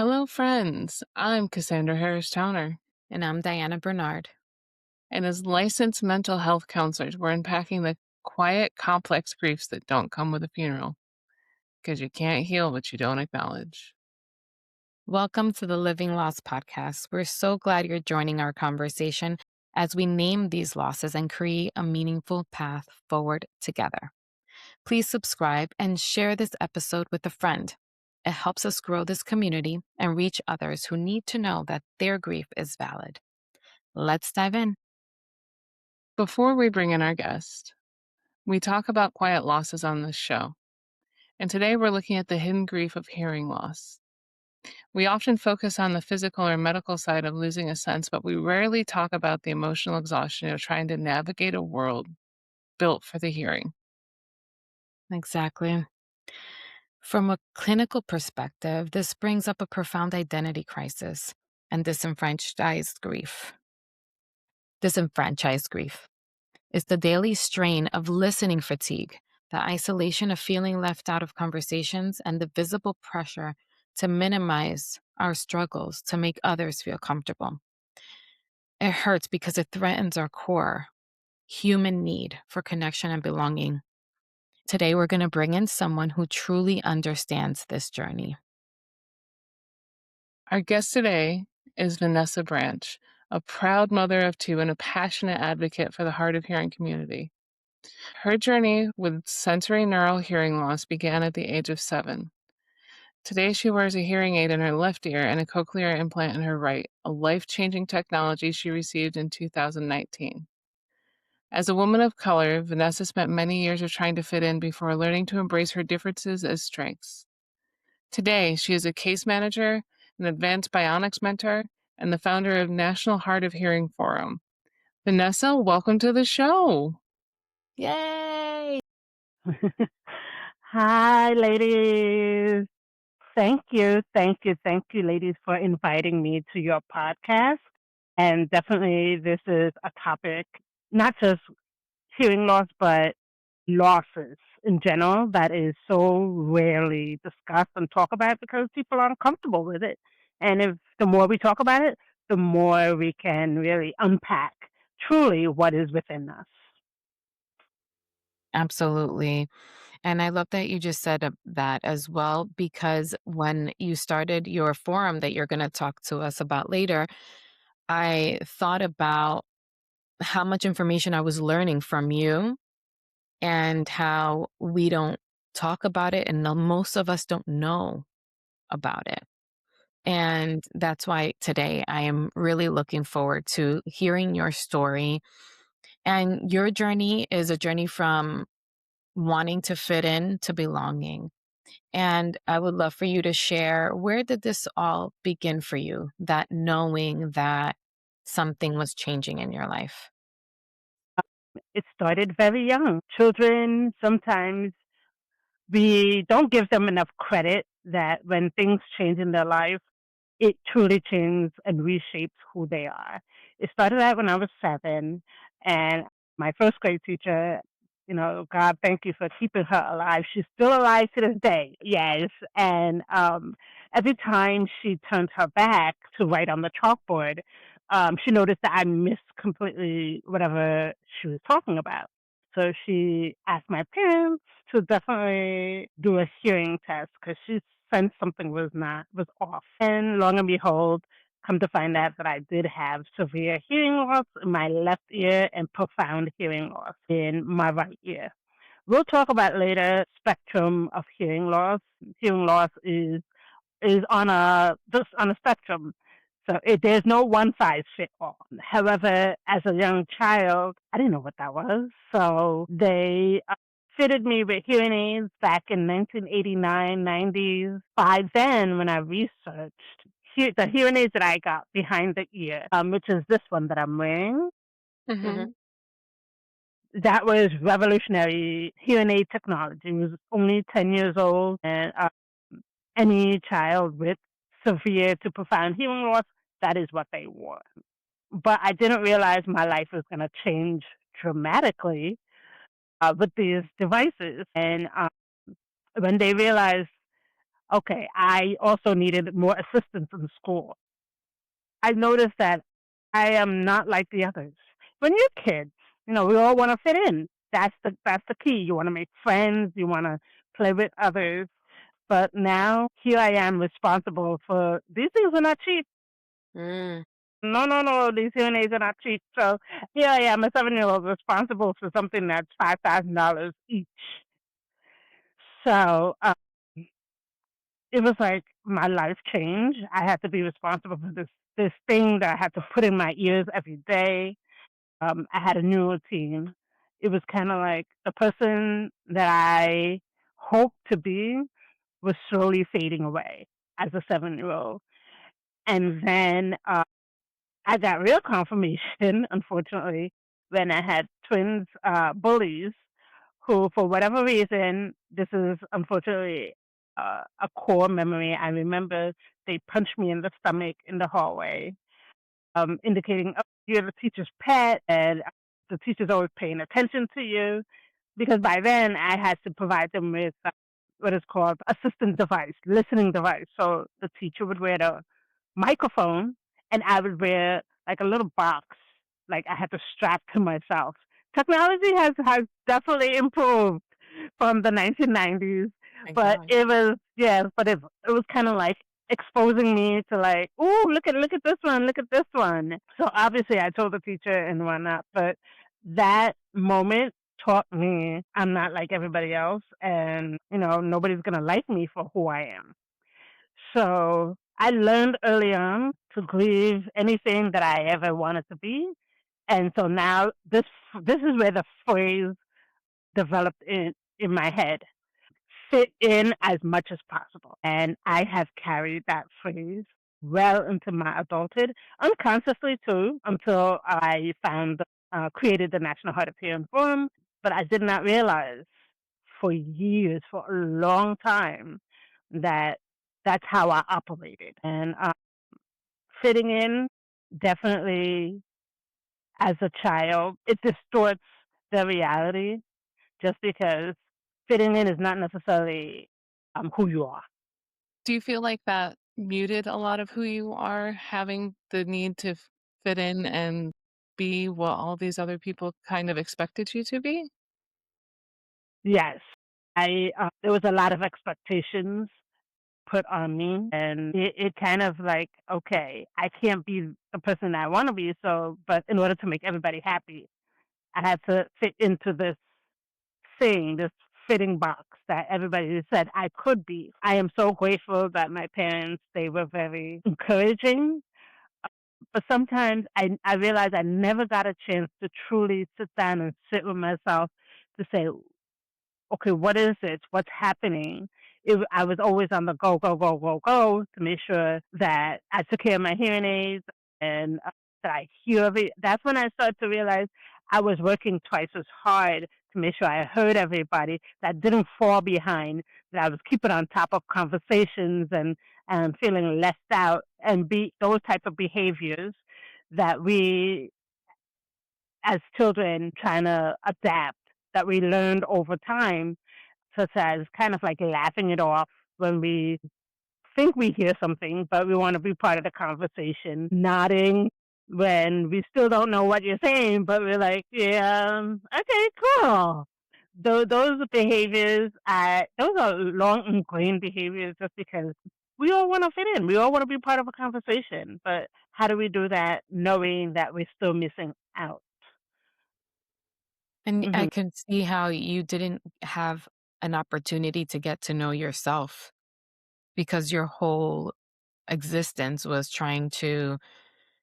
Hello, friends. I'm Cassandra Harris Towner, And I'm Diana Bernard. and as licensed mental health counselors, we're unpacking the quiet, complex griefs that don't come with a funeral because you can't heal what you don't acknowledge. Welcome to the Living Loss Podcast. We're so glad you're joining our conversation as we name these losses and create a meaningful path forward together. Please subscribe and share this episode with a friend. It helps us grow this community and reach others who need to know that their grief is valid. Let's dive in. Before we bring in our guest, we talk about quiet losses on this show, and today we're looking at the hidden grief of hearing loss. We often focus on the physical or medical side of losing a sense, but we rarely talk about the emotional exhaustion of trying to navigate a world built for the hearing. Exactly. From a clinical perspective, this brings up a profound identity crisis and disenfranchised grief. Disenfranchised grief is the daily strain of listening fatigue, the isolation of feeling left out of conversations, and the visible pressure to minimize our struggles to make others feel comfortable. It hurts because it threatens our core human need for connection and belonging. Today, we're going to bring in someone who truly understands this journey. Our guest today is Vanessa Branch, a proud mother of two and a passionate advocate for the hard of hearing community. Her journey with sensorineural hearing loss began at the age of 7. Today, she wears a hearing aid in her left ear and a cochlear implant in her right, a life-changing technology she received in 2019. As a woman of color, Vanessa spent many years of trying to fit in before learning to embrace her differences as strengths. Today, she is a case manager, an Advanced Bionics Mentor, and the founder of National Hard of Hearing Forum. Vanessa, welcome to the show. Yay! Hi, ladies. Thank you. Thank you. Thank you, ladies, for inviting me to your podcast. And definitely, this is a topic, not just hearing loss, but losses in general that is so rarely discussed and talked about because people aren't comfortable with it. And if the more we talk about it, the more we can really unpack truly what is within us. Absolutely. And I love that you just said that as well, because when you started your forum that you're going to talk to us about later, I thought about how much information I was learning from you and how we don't talk about it and most of us don't know about it. And that's why today I am really looking forward to hearing your story. And your journey is a journey from wanting to fit in to belonging. And I would love for you to share, where did this all begin for you? That knowing that something was changing in your life? It started very young. Children, sometimes we don't give them enough credit that when things change in their life, it truly changes and reshapes who they are. It started out when I was 7, and my first grade teacher, God, thank you for keeping her alive. She's still alive to this day. Yes. And every time she turned her back to write on the chalkboard, she noticed that I missed completely whatever she was talking about. So she asked my parents to definitely do a hearing test because she sensed something was off. And long and behold, come to find out that I did have severe hearing loss in my left ear and profound hearing loss in my right ear. We'll talk about later spectrum of hearing loss. Hearing loss is on a spectrum. So there's no one size fit all. However, as a young child, I didn't know what that was. So they fitted me with hearing aids back in 1989, 90s. By then, when I researched the hearing aids that I got behind the ear, which is this one that I'm wearing, Mm-hmm. that was revolutionary hearing aid technology. It was only 10 years old, and any child with severe to profound hearing loss, that is what they wore. But I didn't realize my life was going to change dramatically with these devices. And when they realized okay, I also needed more assistance in school. I noticed that I am not like the others. When you're kids, we all want to fit in. That's the key. You want to make friends. You want to play with others. But now here I am responsible for these things are not cheap. Mm, No, no, no. These hearing aids are not cheap. So here I am, a 7-year old responsible for something that's $5,000 each. So it was like my life changed. I had to be responsible for this thing that I had to put in my ears every day. I had a new routine. It was kind of like the person that I hoped to be was slowly fading away as a 7-year old. And then I got real confirmation, unfortunately, when I had twins, bullies, who, for whatever reason, this is unfortunately a core memory. I remember they punched me in the stomach in the hallway, indicating, oh, you're the teacher's pet, and the teacher's always paying attention to you. Because by then I had to provide them with what is called assistant device, listening device. So the teacher would wear the microphone, and I would wear like a little box, like I had to strap to myself. Technology has definitely improved from the 1990s, thank but God. it was yes, but it was kind of like exposing me to like, oh, look at this one, look at this one. So obviously I told the teacher and whatnot, but that moment taught me I'm not like everybody else, and nobody's gonna like me for who I am. So I learned early on to grieve anything that I ever wanted to be. And so now this is where the phrase developed in my head. Fit in as much as possible. And I have carried that phrase well into my adulthood, unconsciously too, until I created the National Hard of Hearing Forum. But I did not realize for years, for a long time, that that's how I operated. And fitting in, definitely as a child, it distorts the reality just because fitting in is not necessarily who you are. Do you feel like that muted a lot of who you are, having the need to fit in and be what all these other people kind of expected you to be? Yes, there was a lot of expectations put on me, and it kind of like, okay, I can't be the person I want to be. So, but in order to make everybody happy, I had to fit into this fitting box that everybody said I could be. I am so grateful that my parents, they were very encouraging. But sometimes I realized I never got a chance to truly sit down and sit with myself to say, okay, what is it? What's happening? I was always on the go, go, go, go, go to make sure that I took care of my hearing aids and that I hear every. That's when I started to realize I was working twice as hard to make sure I heard everybody, that I didn't fall behind, that I was keeping on top of conversations and feeling left out, and be those type of behaviors that we as children trying to adapt, that we learned over time, such as kind of like laughing it off when we think we hear something, but we want to be part of the conversation, nodding when we still don't know what you're saying, but we're like, yeah, okay, cool. Those behaviors, those are long ingrained behaviors just because we all want to fit in. We all want to be part of a conversation, but how do we do that knowing that we're still missing out? And I Hmm. can see how you didn't have an opportunity to get to know yourself because your whole existence was trying to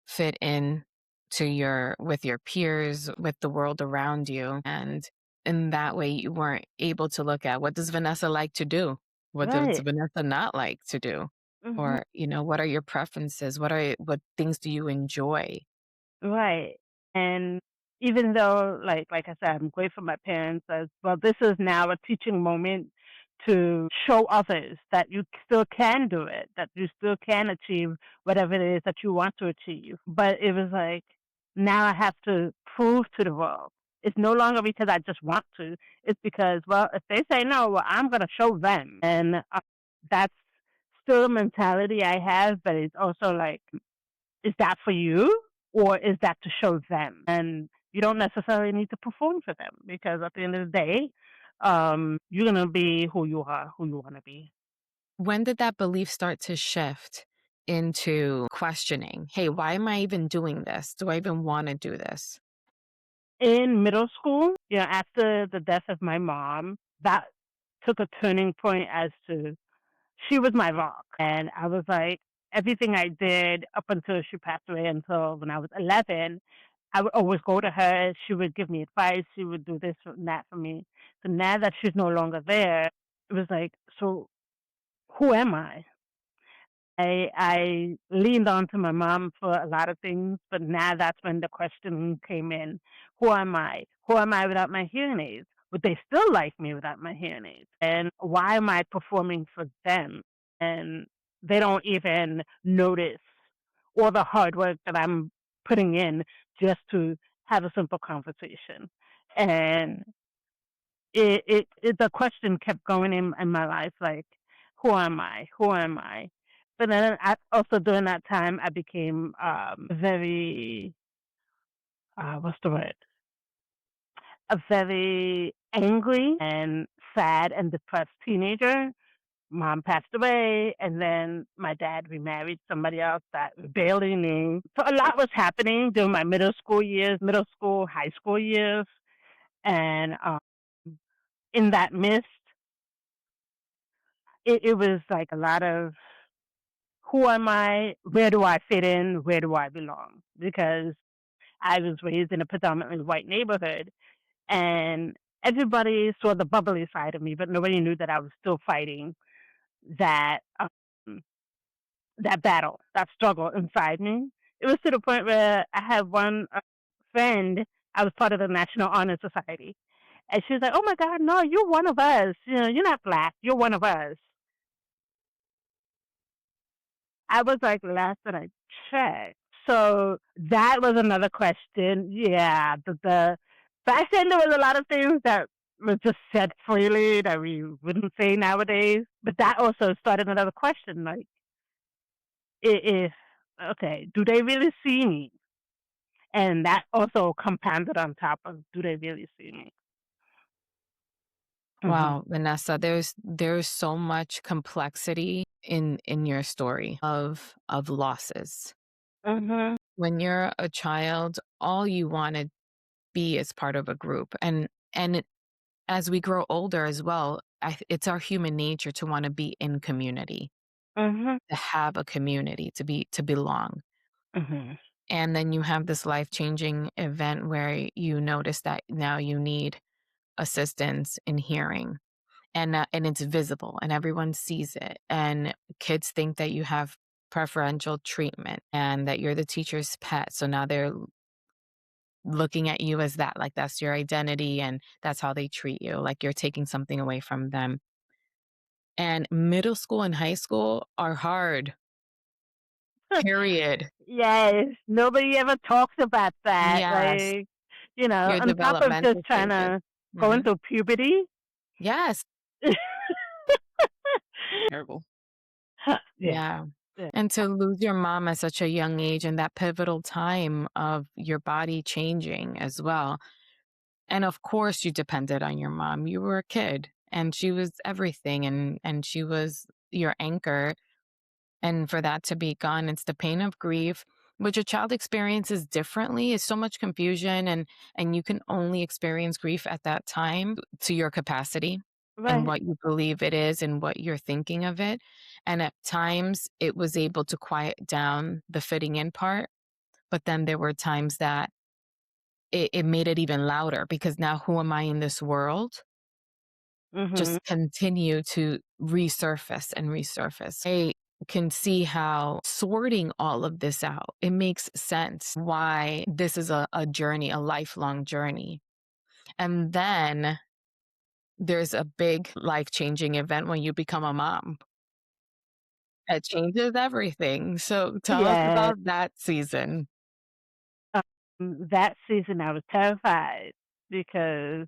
fit in to your with your peers, with the world around you. And in that way you weren't able to look at what does Vanessa like to do? What does Right. Vanessa not like to do? Hmm. Or, what are your preferences? What things do you enjoy? Right. And even though, like I said, I'm grateful my parents as well, this is now a teaching moment to show others that you still can do it, that you still can achieve whatever it is that you want to achieve. But it was like, now I have to prove to the world. It's no longer because I just want to. It's because, well, if they say no, well, I'm going to show them. And that's still a mentality I have, but it's also like, is that for you or is that to show them? And you don't necessarily need to perform for them because at the end of the day, you're gonna be who you are, who you want to be. When did that belief start to shift into questioning? Hey, why am I even doing this? Do I even want to do this? In middle school, after the death of my mom, that took a turning point as to she was my rock. And I was like, everything I did up until she passed away until when I was 11, I would always go to her. She would give me advice. She would do this and that for me. So now that she's no longer there, it was like, so who am I? I leaned on to my mom for a lot of things, but now that's when the question came in. Who am I? Who am I without my hearing aids? Would they still like me without my hearing aids? And why am I performing for them? And they don't even notice all the hard work that I'm putting in just to have a simple conversation. And the question kept going in my life, like, who am I? Who am I? But then also during that time, I became very, what's the word? A very angry and sad and depressed teenager. Mom passed away, and then my dad remarried somebody else that we barely knew. So a lot was happening during my middle school years, middle school, high school years. And in that midst, it was like a lot of who am I? Where do I fit in? Where do I belong? Because I was raised in a predominantly white neighborhood and everybody saw the bubbly side of me, but nobody knew that I was still fighting that, that battle, that struggle inside me. It was to the point where I had one friend, I was part of the National Honor Society. And she was like, oh my God, no, you're one of us. You're not black. You're one of us. I was like, last that I checked. So that was another question. Yeah, the back then there was a lot of things that were just said freely that we wouldn't say nowadays. But that also started another question, like, if okay, do they really see me? And that also compounded on top of do they really see me? Mhm. Wow, Vanessa, there's so much complexity in your story of losses. Mhm. When you're a child, all you want to be is part of a group, and as we grow older as well, it's our human nature to want to be in community, Mhm. to have a community, to belong. Mhm. And then you have this life-changing event where you notice that now you need assistance in hearing, and it's visible and everyone sees it. And kids think that you have preferential treatment and that you're the teacher's pet. So now they're looking at you as that, like that's your identity and that's how they treat you, like you're taking something away from them. And middle school and high school are hard, period. Yes, nobody ever talks about that. Yes, Like, your on top of just developmental trying stages. to go Mhm. into puberty. Yes. Terrible. Yeah. Yeah. Yeah. And to lose your mom at such a young age and that pivotal time of your body changing as well. And of course you depended on your mom. You were a kid and she was everything and she was your anchor. And for that to be gone, it's the pain of grief, which a child experiences differently. It's so much confusion and you can only experience grief at that time to your capacity and Right. what you believe it is and what you're thinking of it. And at times it was able to quiet down the fitting in part, but then there were times that it made it even louder because now who am I in this world? Mhm. Just continue to resurface and resurface. I can see how sorting all of this out, it makes sense why this is a journey, a lifelong journey. And then there's a big life changing event when you become a mom. It changes everything. So tell us Yeah. about that season. That season I was terrified because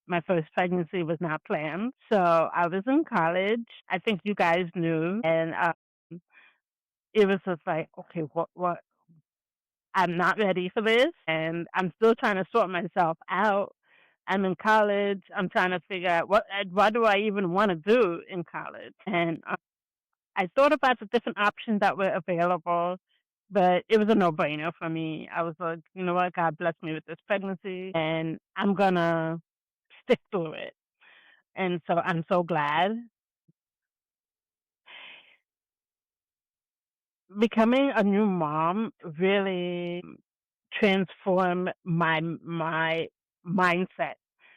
My first pregnancy was not planned. So I was in college. I think you guys knew. And it was just like, okay, what? I'm not ready for this. And I'm still trying to sort myself out. I'm in college. I'm trying to figure out what do I even want to do in college. And I thought about the different options that were available, but it was a no-brainer for me. I was like, you know what? God blessed me with this pregnancy, and I'm gonna stick through it. And so I'm so glad. Becoming a new mom really transformed my mindset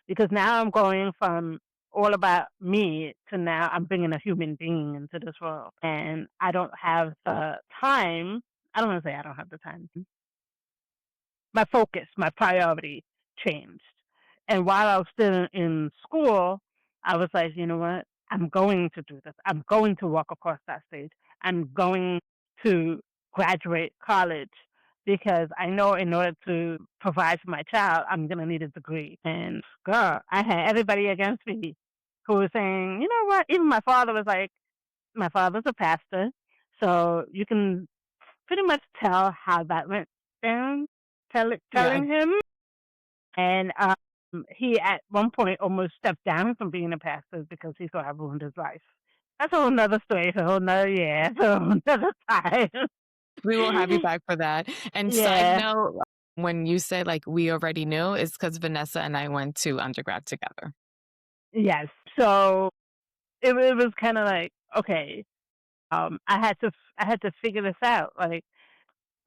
because now I'm going from all about me to now I'm bringing a human being into this world, and I don't have the time. I don't want to say I don't have the time. My focus, my priority changed. And while I was still in school, I was like, you know what? I'm going to do this. I'm going to walk across that stage. I'm going to graduate college because I know in order to provide for my child, I'm going to need a degree. And girl, I had everybody against me who was saying, you know what? Even my father was like, my father's a pastor. So you can pretty much tell how that went down, Yeah. telling him. And he at one point almost stepped down from being a pastor because he thought I ruined his life. That's a whole nother story for a whole nother year, for a whole nother time. We will have you back for that. And side Yeah, note, when you said like we already knew, it's because Vanessa and I went to undergrad together. yes. So it was kind of like, okay, I had to figure this out. Like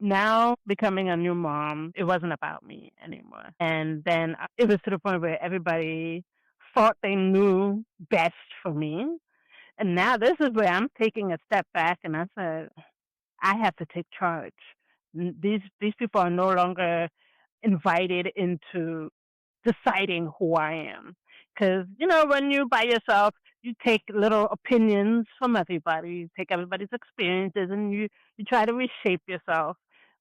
now becoming a new mom, it wasn't about me anymore. And then it was to the point where everybody thought they knew best for me. And now this is where I'm taking a step back and I said, I have to take charge. These people are no longer invited into deciding who I am. Because, you know, when you by yourself, you take little opinions from everybody, you take everybody's experiences and you try to reshape yourself.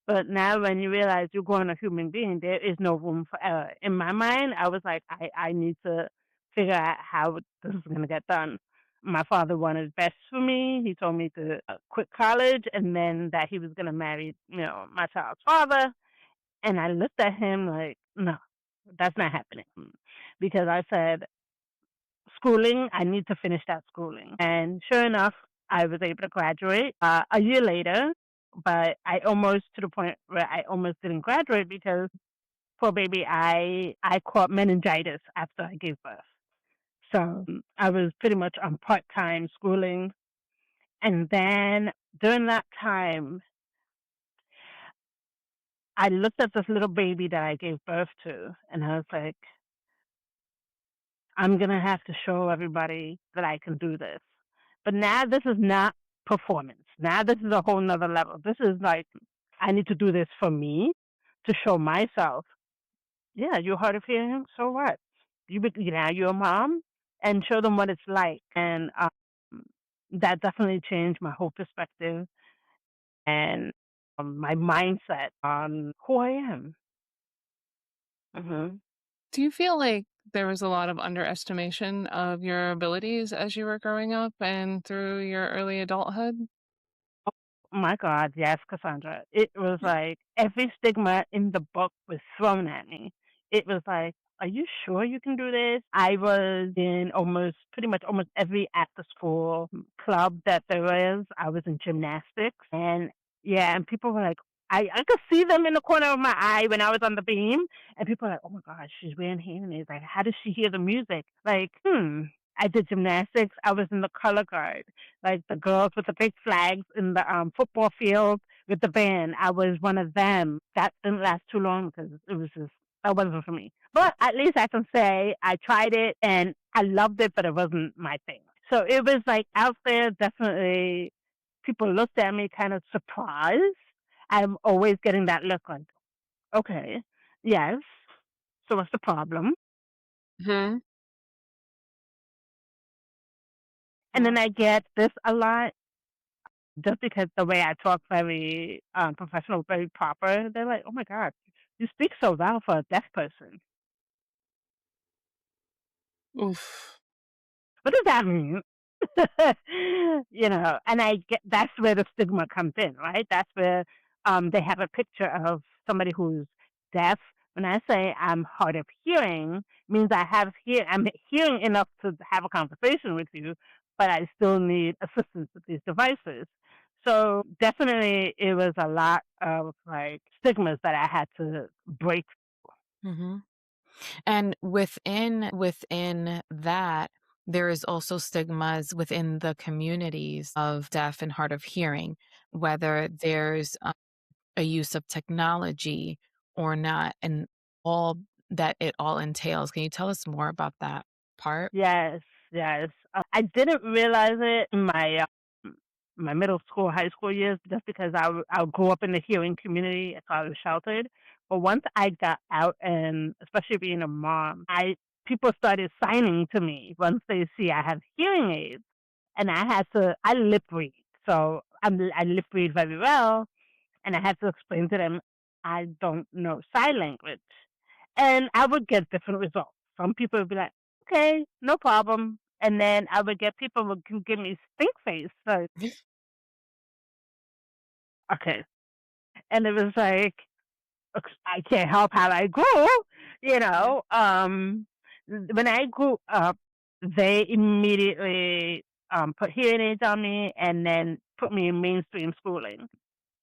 But now when you realize you're growing a human being, there is no room for error. In my mind, I was like, I need to figure out how this is going to get done. My father wanted best for me. He told me to quit college and then that he was going to marry, you know, my child's father. And I looked at him like, no, that's not happening. Because I said, schooling, I need to finish that schooling. And sure enough, I was able to graduate a year later, but I almost to the point where I almost didn't graduate because poor baby, I caught meningitis after I gave birth. So I was pretty much on part-time schooling. And then during that time, I looked at this little baby that I gave birth to, and I was like, I'm going to have to show everybody that I can do this. But now this is not performance. Now this is a whole nother level. This is like, I need to do this for me to show myself. Yeah, you're hard of hearing. So what? Now you're a mom and show them what it's like. And that definitely changed my whole perspective and my mindset on who I am. Hmm. Do you feel like there was a lot of underestimation of your abilities as you were growing up and through your early adulthood? My God, yes, Cassandra. It was like every stigma in the book was thrown at me. It was like, are you sure you can do this? I was in pretty much almost every after school club that there was. I was in gymnastics. And yeah, and people were like, I could see them in the corner of my eye when I was on the beam. And people were like, oh my God, she's wearing hearing aids. Like, how does she hear the music? Like, I did gymnastics. I was in the color guard, like the girls with the big flags in the football field with the band. I was one of them. That didn't last too long because it was just that wasn't for me. But at least I can say I tried it and I loved it, but it wasn't my thing. So it was like out there, definitely. People looked at me kind of surprised. I'm always getting that look like, okay, yes. So what's the problem? Hmm. And then I get this a lot just because the way I talk very professional, very proper, they're like, "Oh my God, you speak so well for a deaf person." Oof. What does that mean? And I get that's where the stigma comes in, right? That's where they have a picture of somebody who's deaf. When I say I'm hard of hearing, means I'm hearing enough to have a conversation with you, but I still need assistance with these devices. So definitely, it was a lot of like stigmas that I had to break. Hmm. And within that, there is also stigmas within the communities of deaf and hard of hearing, whether there's a use of technology or not, and all that it all entails. Can you tell us more about that part? Yes, yes. I didn't realize it in my middle school, high school years, just because I grew up in the hearing community, so I was sheltered. But once I got out, and especially being a mom, I people started signing to me once they see I have hearing aids, and I lip read, so I lip read very well, and I had to explain to them I don't know sign language. And I would get different results. Some people would be like, okay, no problem. And then I would get people who can give me stink face. So, okay. And it was like, I can't help how I grew, you Yeah. know. When I grew up, they immediately put hearing aids on me and then put me in mainstream schooling.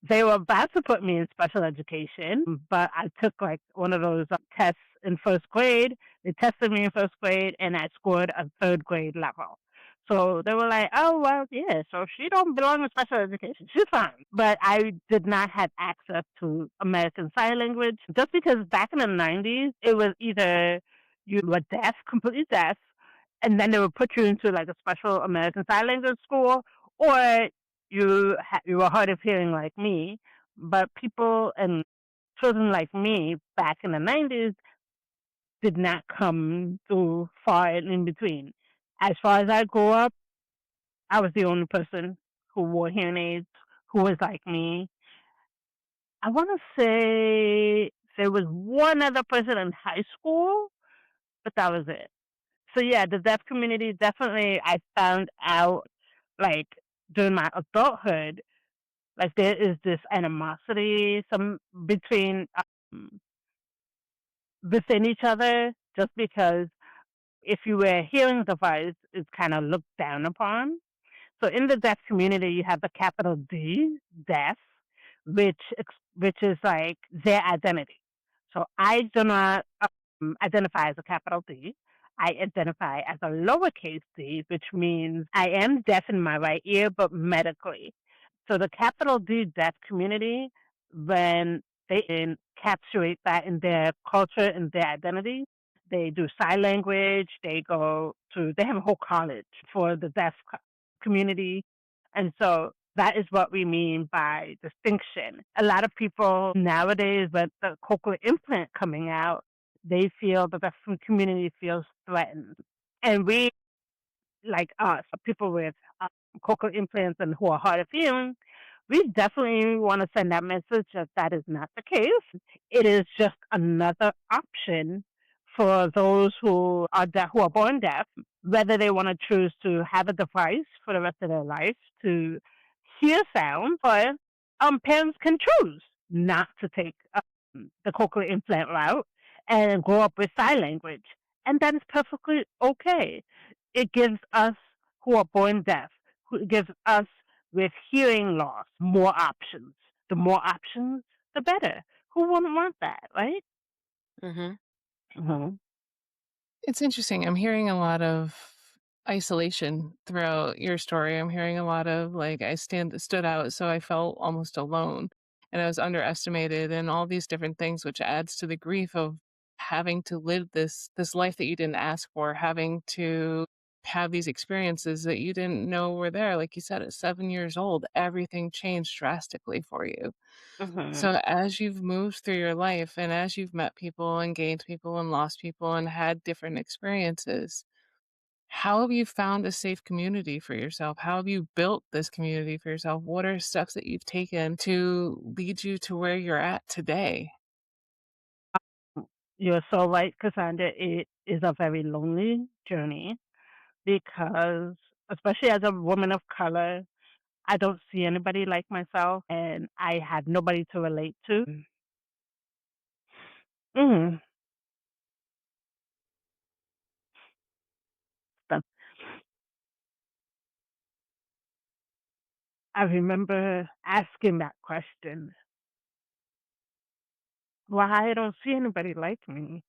They were about to put me in special education, but I took like one of those tests in first grade. They tested me in first grade, and I scored a third grade level. So they were like, "Oh well, yeah. So she don't belong in special education. She's fine." But I did not have access to American Sign Language just because back in the '90s it was either you were deaf, completely deaf, and then they would put you into like a special American Sign Language school, or you were hard of hearing like me. But people and children like me back in the '90s did not come too far and in between. As far as I grew up, I was the only person who wore hearing aids who was like me. I want to say there was one other person in high school, but that was it. So yeah, the deaf community definitely I found out like during my adulthood, like there is this animosity some between within each other just because if you wear a hearing device, it's kind of looked down upon. So in the deaf community, you have the capital D, deaf, which is like their identity. So I do not identify as a capital D. I identify as a lowercase d, which means I am deaf in my right ear, but medically. So the capital D deaf community, when they encapsulate that in their culture and their identity, they do sign language. They have a whole college for the deaf community. And so that is what we mean by distinction. A lot of people nowadays, with the cochlear implant coming out, they feel that the community feels threatened. And we, like us, people with cochlear implants and who are hard of hearing, we definitely want to send that message that that is not the case. It is just another option for those who are deaf, who are born deaf, whether they want to choose to have a device for the rest of their life to hear sound, or parents can choose not to take the cochlear implant route and grow up with sign language. And that is perfectly okay. It gives us who are born deaf, who gives us with hearing loss more options. The more options, the better. Who wouldn't want that, right? Hmm. Mhm. It's interesting. I'm hearing a lot of isolation throughout your story. I'm hearing a lot of like I stood out, so I felt almost alone and I was underestimated and all these different things, which adds to the grief of having to live this life that you didn't ask for, having to have these experiences that you didn't know were there. Like you said, at 7 years old, everything changed drastically for you. Mhm. So as you've moved through your life and as you've met people and gained people and lost people and had different experiences, how have you found a safe community for yourself? How have you built this community for yourself? What are steps that you've taken to lead you to where you're at today? You're so right, Cassandra. It is a very lonely journey because, especially as a woman of color, I don't see anybody like myself, and I had nobody to relate to. Mm. But I remember asking that question, why I don't see anybody like me?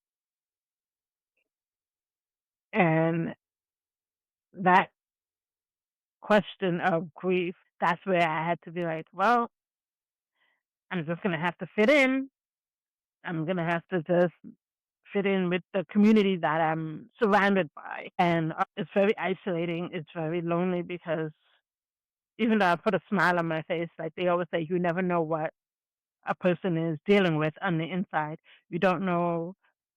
And that question of grief, that's where I had to be like, well, I'm just going to have to fit in. I'm going to have to just fit in with the community that I'm surrounded by. And it's very isolating. It's very lonely because even though I put a smile on my face, like they always say, you never know what a person is dealing with on the inside. You don't know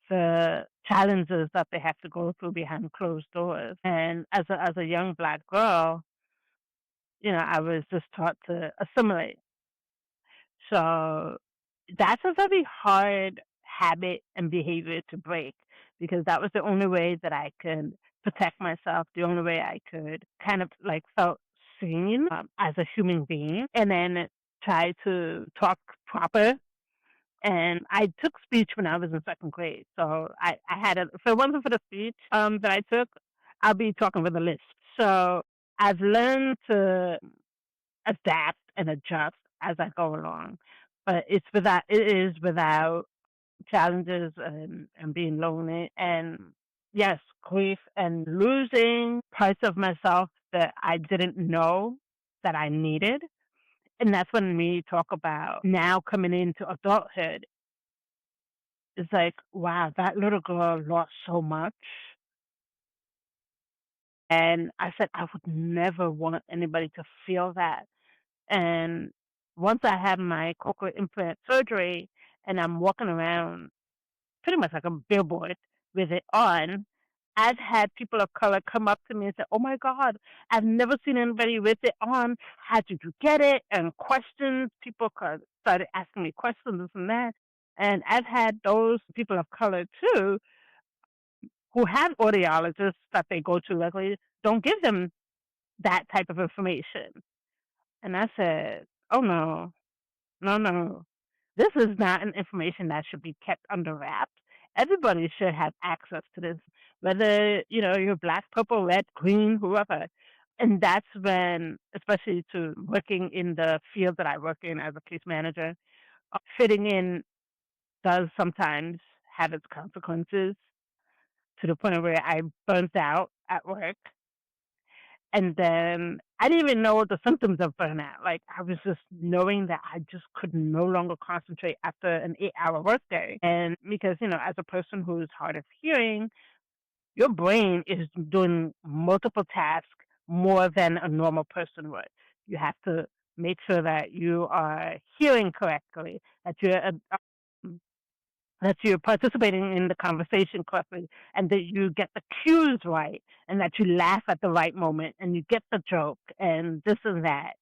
the challenges that they have to go through behind closed doors. And as a young Black girl, I was just taught to assimilate. So that's a very hard habit and behavior to break because that was the only way that I could protect myself, the only way I could kind of like felt seen as a human being, and then try to talk proper. And I took speech when I was in second grade. So I had if it wasn't for the speech that I took, I'll be talking with a lisp. So I've learned to adapt and adjust as I go along. But it is without challenges and being lonely and yes, grief and losing parts of myself that I didn't know that I needed. And that's when we talk about now coming into adulthood. It's like, wow, that little girl lost so much. And I said, I would never want anybody to feel that. And once I had my cochlear implant surgery and I'm walking around pretty much like a billboard with it on, I've had people of color come up to me and say, oh my God, I've never seen anybody with it on. How did you get it? And questions. People started asking me questions, this and that. And I've had those people of color too who have audiologists that they go to regularly don't give them that type of information. And I said, oh no, no, no. This is not an information that should be kept under wraps. Everybody should have access to this, whether, you're black, purple, red, green, whoever. And that's when, especially to working in the field that I work in as a case manager, fitting in does sometimes have its consequences to the point where I burnt out at work. And then I didn't even know the symptoms of burnout. Like I was just knowing that I just could no longer concentrate after an 8-hour workday. And because, as a person who's hard of hearing, your brain is doing multiple tasks more than a normal person would. You have to make sure that you are hearing correctly, that you're participating in the conversation correctly and that you get the cues right and that you laugh at the right moment and you get the joke and this and that.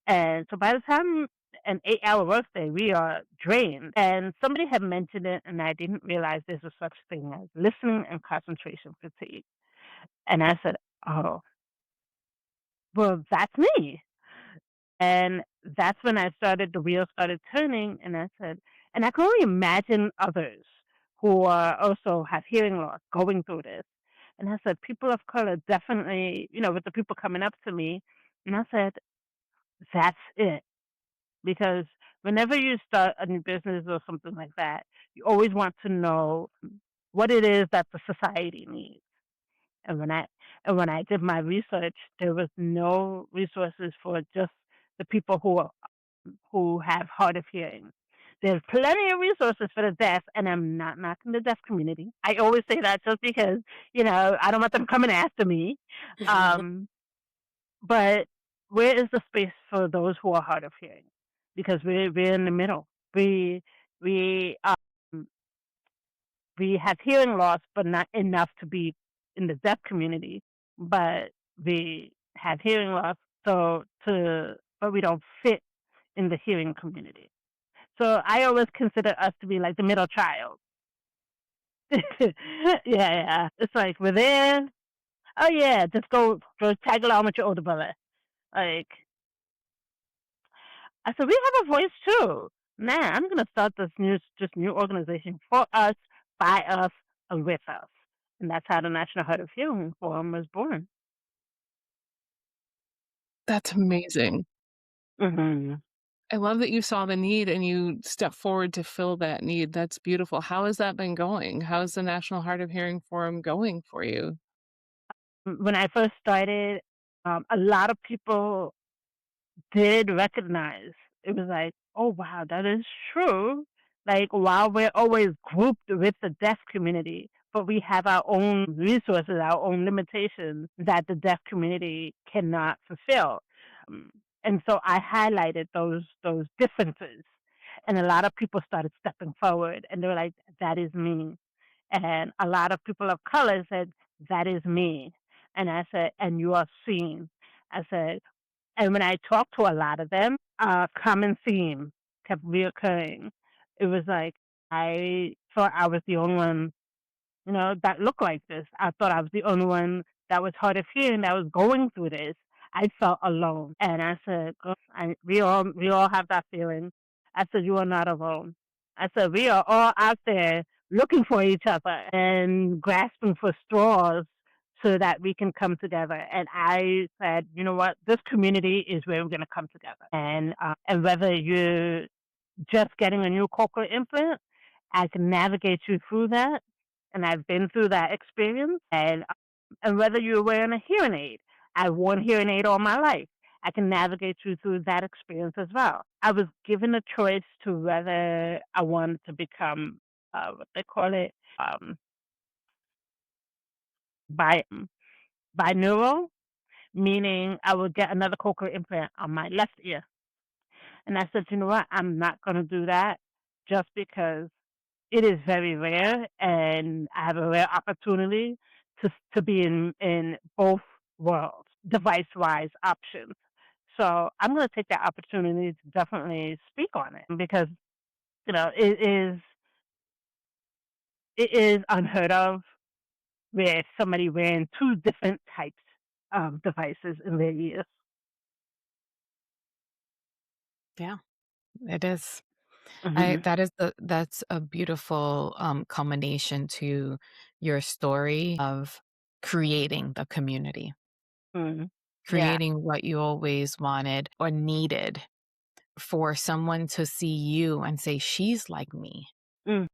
And so by the time an 8-hour workday, we are drained. And somebody had mentioned it and I didn't realize there's a such thing as listening and concentration fatigue. And I said, oh, well, that's me. And that's when the wheels started turning, and I said, and I can only imagine others who are also have hearing loss going through this. And I said, people of color definitely, with the people coming up to me, and I said, that's it. Because whenever you start a new business or something like that, you always want to know what it is that the society needs. And when I did my research, there was no resources for just the people who have hard of hearing. There's plenty of resources for the deaf, and I'm not knocking the deaf community. I always say that just because, I don't want them coming after me. Um, but where is the space for those who are hard of hearing? Because we're in the middle. We we we have hearing loss, but not enough to be in the deaf community. But we have hearing loss, but we don't fit in the hearing community. So I always consider us to be like the middle child. Yeah, yeah. It's like we're there. Oh yeah, just go tag along with your older brother. Like I said, we have a voice too. Man, I'm gonna start this new organization for us, by us, and with us. And that's how the National Hard of Hearing Forum was born. That's amazing. Hmm. I love that you saw the need and you stepped forward to fill that need. That's beautiful. How has that been going? How is the National Hard of Hearing Forum going for you? When I first started, a lot of people did recognize. It was like, oh wow, that is true. Like while we're always grouped with the deaf community, but we have our own resources, our own limitations that the deaf community cannot fulfill. Um, and so I highlighted those differences, and a lot of people started stepping forward, and they were like, "That is me." And a lot of people of color said, "That is me." And I said, "And you are seen." I said, and when I talked to a lot of them, a common theme kept reoccurring. It was like I thought I was the only one, that looked like this. I thought I was the only one that was hard of hearing that was going through this. I felt alone, and I said, "Girl, we all have that feeling." I said, "You are not alone." I said, "We are all out there looking for each other and grasping for straws so that we can come together." And I said, "You know what? This community is where we're going to come together." And whether you're just getting a new cochlear implant, I can navigate you through that, and I've been through that experience. And whether you're wearing a hearing aid, I've worn hearing aid all my life. I can navigate you through that experience as well. I was given a choice to whether I wanted to become what they call it, bi binaural, meaning I would get another cochlear implant on my left ear. And I said, you know what? I'm not going to do that just because it is very rare, and I have a rare opportunity to be in both worlds, device-wise options. So I'm gonna take that opportunity to definitely speak on it because, it is unheard of where somebody wearing 2 different types of devices in their ears. Yeah, it is. I Mhm. that is the that's a beautiful, culmination to your story of creating the community, Mhm. Yeah. creating what you always wanted or needed for someone to see you and say, "She's like me," Mm.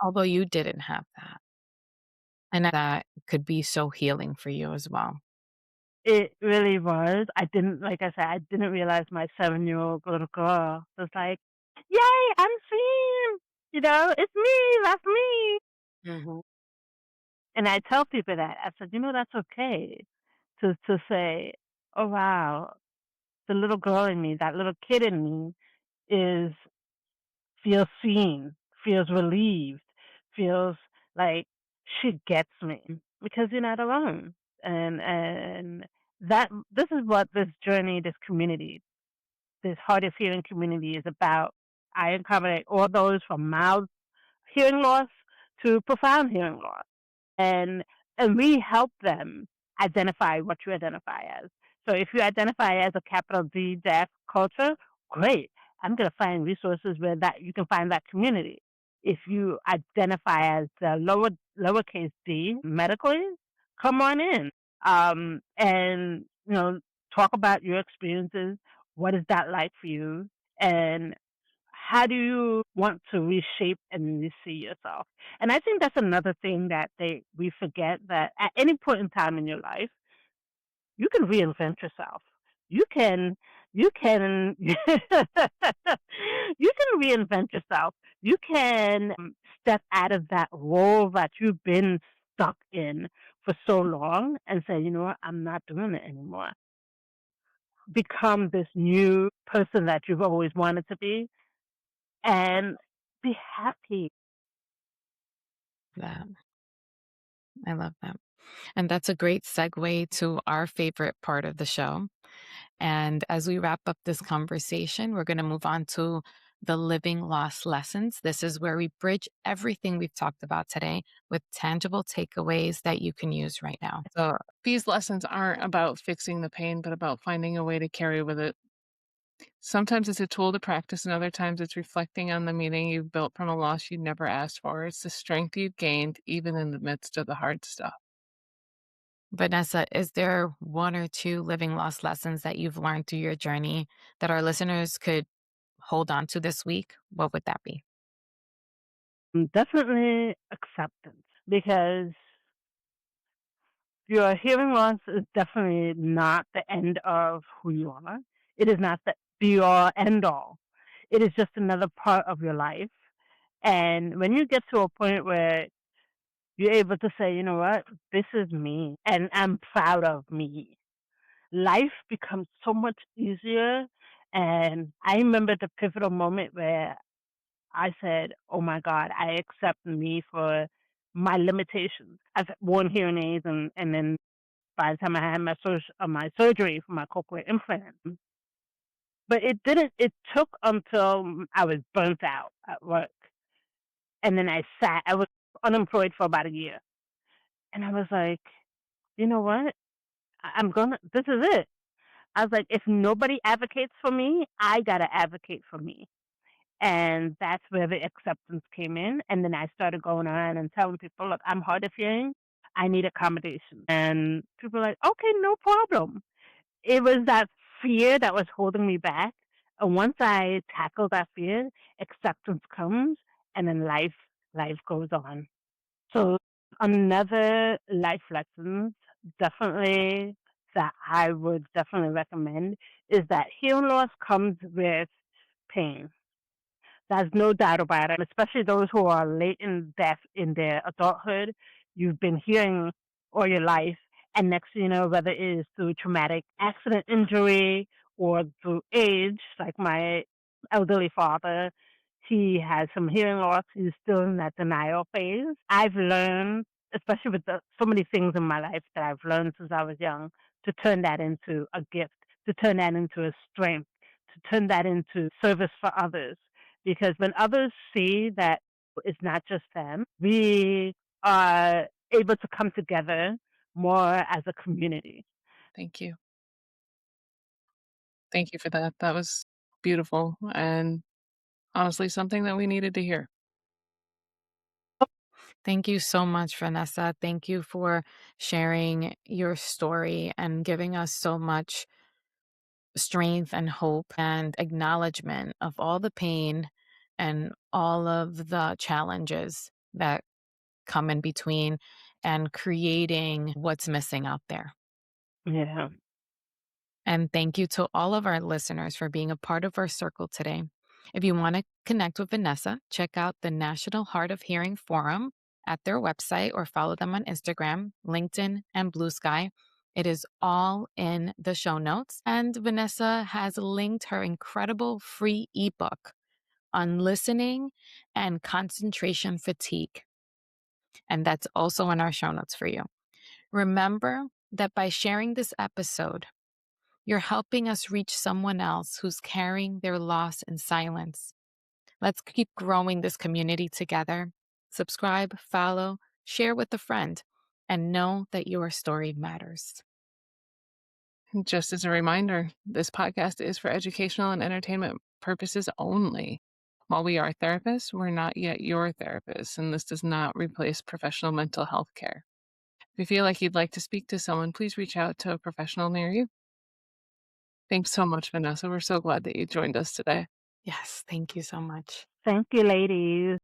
although you didn't have that, and that could be so healing for you as well. It really was. I didn't like I said, I didn't realize my 7-year-old little girl was like, "Yay, I'm seen!" "It's me, that's me." Mhm. And I tell people that. I said, "That's okay to say, oh, wow, the little girl in me, that little kid in me is feels seen, feels relieved, feels like she gets me because you're not alone." And that this is what this journey, this community, this hard of hearing community is about. I accommodate all those from mild hearing loss to profound hearing loss, and we help them identify what you identify as. So if you identify as a capital D deaf culture, great. I'm going to find resources where that you can find that community. If you identify as lowercase d medically, come on in, and talk about your experiences. What is that like for you? And how do you want to reshape and re-see yourself? And I think that's another thing that we forget, that at any point in time in your life, you can reinvent yourself. You can you can you can reinvent yourself. You can step out of that role that you've been stuck in for so long and say, you know what, I'm not doing it anymore. Become this new person that you've always wanted to be and be happy. That I love that. And that's a great segue to our favorite part of the show. And as we wrap up this conversation, we're going to move on to the living loss lessons. This is where we bridge everything we've talked about today with tangible takeaways that you can use right now. So these lessons aren't about fixing the pain, but about finding a way to carry with it. Sometimes it's a tool to practice, and other times it's reflecting on the meaning you've built from a loss you never asked for. It's the strength you've gained, even in the midst of the hard stuff. Vanessa, is there one or two living loss lessons that you've learned through your journey that our listeners could hold on to this week? What would that be? Definitely acceptance, because your hearing loss is definitely not the end of who you are. It is not the be all end all. It is just another part of your life. And when you get to a point where you're able to say, you know what, this is me and I'm proud of me, life becomes so much easier. And I remember the pivotal moment where I said, oh my God, I accept me for my limitations. I've worn hearing aids, and then by the time I had my surgery for my cochlear implant. But it took until I was burnt out at work. And then I was unemployed for about a year. And I was like, you know what? This is it. I was like, if nobody advocates for me, I got to advocate for me. And that's where the acceptance came in. And then I started going around and telling people, look, I'm hard of hearing. I need accommodation. And people were like, okay, no problem. It was that fear that was holding me back. And once I tackle that fear, acceptance comes, and then life goes on. So another life lesson definitely that I would definitely recommend is that hearing loss comes with pain. There's no doubt about it, especially those who are late in death in their adulthood. You've been hearing all your life, and next thing you know, whether it is through traumatic accident injury or through age, like my elderly father, he has some hearing loss. He's still in that denial phase. I've learned, especially with so many things in my life that I've learned since I was young, to turn that into a gift, to turn that into a strength, to turn that into service for others, because when others see that it's not just them, we are able to come together more as a community. Thank you. Thank you for that. That was beautiful and honestly something that we needed to hear. Thank you so much, Vanessa. Thank you for sharing your story and giving us so much strength and hope and acknowledgement of all the pain and all of the challenges that come in between and creating what's missing out there. Yeah. And thank you to all of our listeners for being a part of our circle today. If you want to connect with Vanessa, check out the National Hard of Hearing Forum at their website or follow them on Instagram, LinkedIn, and Blue Sky. It is all in the show notes. And Vanessa has linked her incredible free ebook on listening and concentration fatigue. And that's also in our show notes for you. Remember that by sharing this episode, you're helping us reach someone else who's carrying their loss in silence. Let's keep growing this community together. Subscribe, follow, share with a friend, and know that your story matters. Just as a reminder, this podcast is for educational and entertainment purposes only. While we are therapists, we're not yet your therapists, and this does not replace professional mental health care. If you feel like you'd like to speak to someone, please reach out to a professional near you. Thanks so much, Vanessa. We're so glad that you joined us today. Yes, thank you so much. Thank you, ladies.